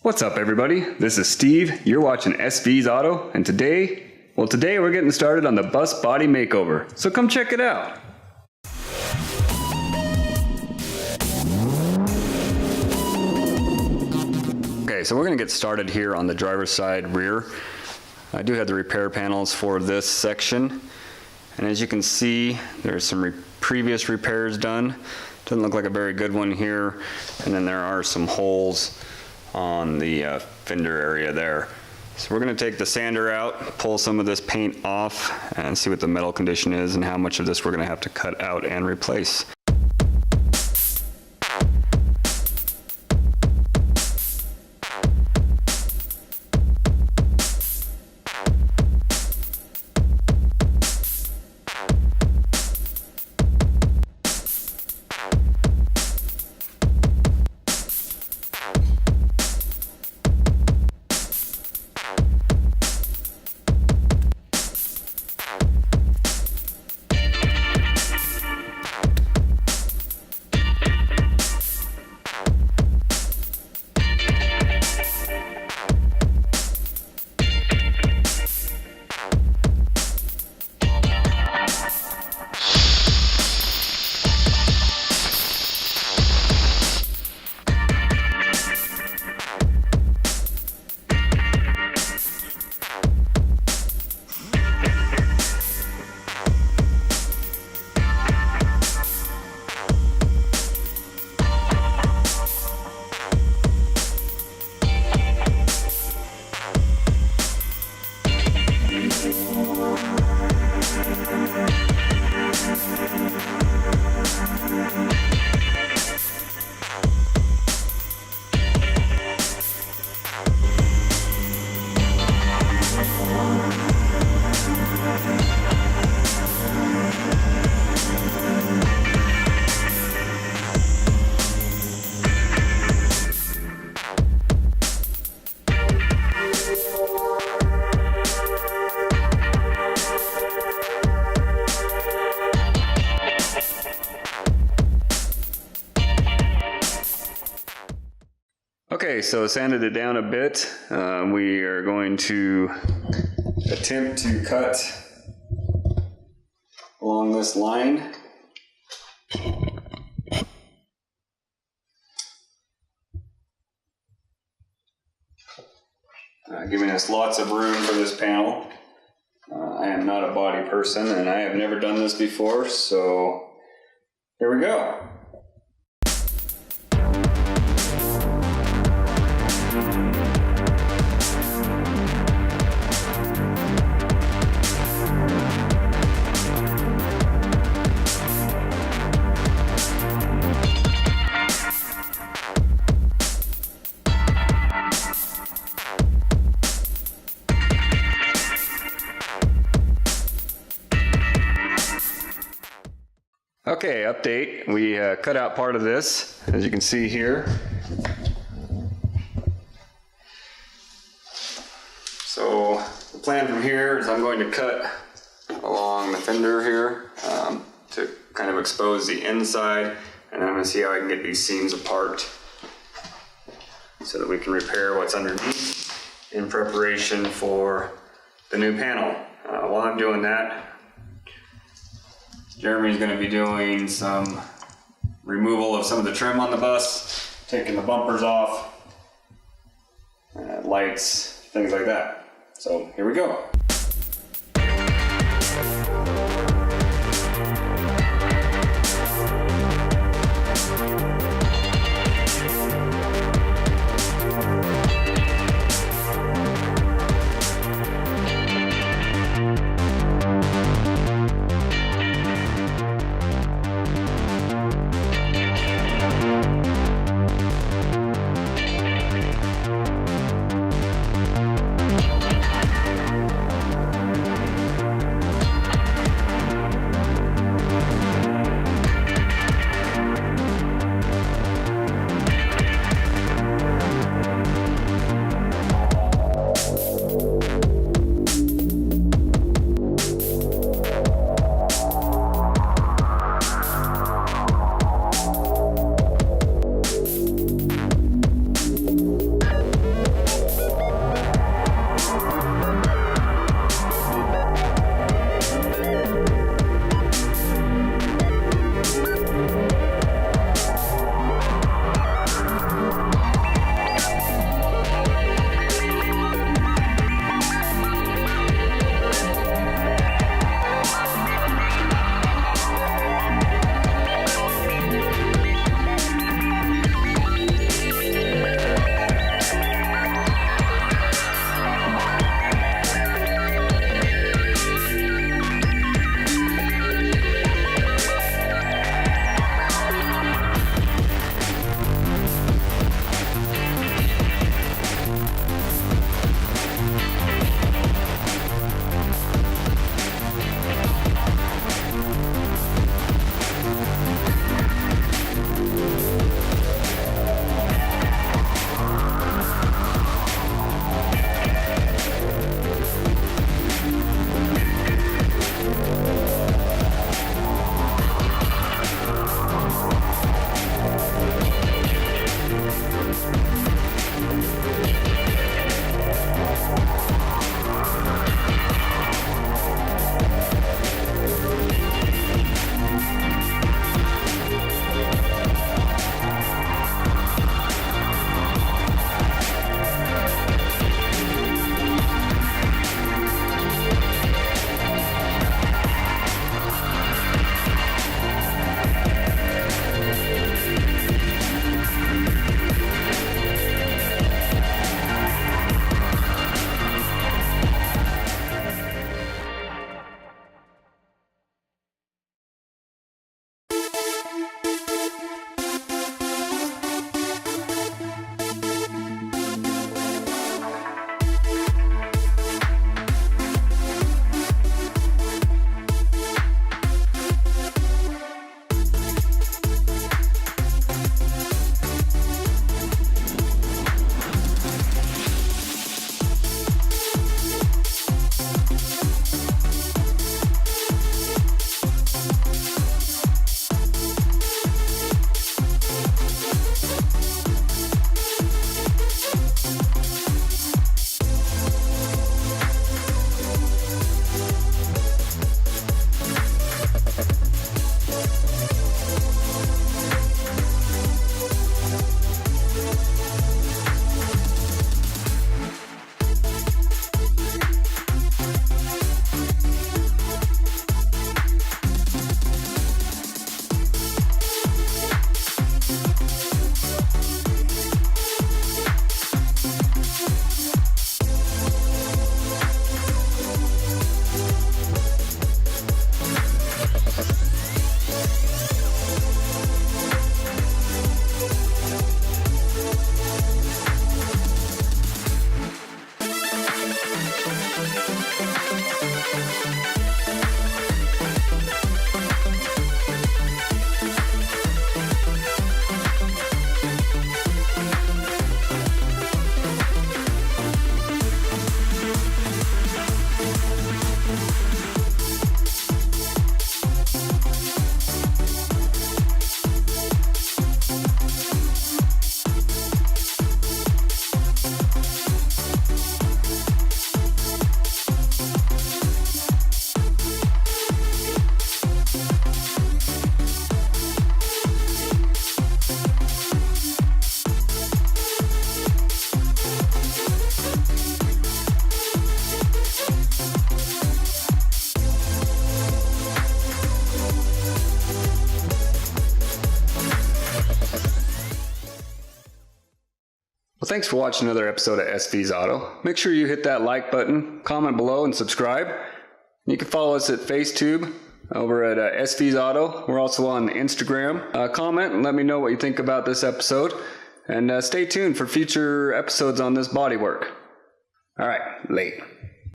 What's up, everybody? This is Steve. You're watching SV's Auto, and today we're getting started on the bus body makeover. So come check it out. Okay, so we're going to get started here on the driver's side rear. I do have the repair panels for this section, and as you can see, there's some previous repairs done. Doesn't look like a very good one here, and then there are some holes on the fender area there. So we're going to take the sander out, pull some of this paint off, and see what the metal condition is and how much of this we're going to have to cut out and replace. Okay, so sanded it down a bit. We are going to attempt to cut along this line. Giving us lots of room for this panel. I am not a body person and I have never done this before, so here we go. Okay, update. We cut out part of this, as you can see here. So the plan from here is I'm going to cut along the fender here to kind of expose the inside, and I'm going to see how I can get these seams apart so that we can repair what's underneath in preparation for the new panel. While I'm doing that, Jeremy's going to be doing some removal of some of the trim on the bus, taking the bumpers off, lights, things like that. So here we go. Well, thanks for watching another episode of SV's Auto. Make sure you hit that like button, comment below, and subscribe. You can follow us at FaceTube over at SV's Auto. We're also on Instagram. Comment and let me know what you think about this episode. And stay tuned for future episodes on this bodywork. All right, late.